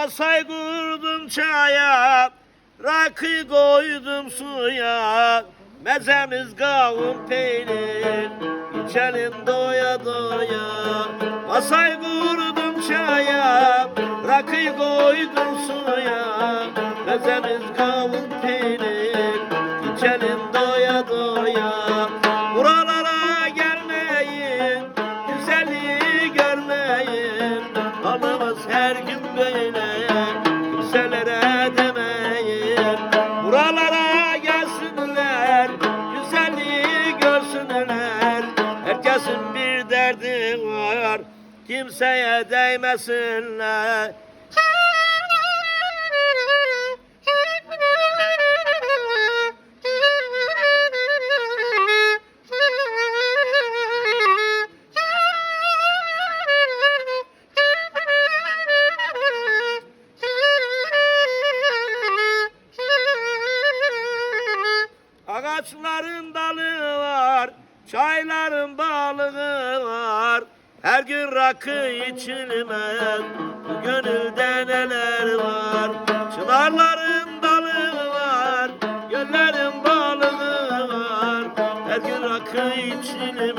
Masayı kurdum çaya, rakı koydum suya. Mezemiz kavun peynir, içelim doya doya. Masayı kurdum çaya, rakı koydum suya. Mezemiz kavun peynir, içelim doya doya. Buralara gelmeyin, güzelliği görmeyin. Anamız her gün böyle, kimselere demeyin. Buralara gelsinler, güzelliği görsünler. Herkesin bir derdi var, kimseye değmesinler. Ağaçların dalı var, çayların balığı var. Her gün rakı içilmez, bu gönülde neler var. Çınarların dalı var, göllerin balığı var. Her gün rakı içilmez,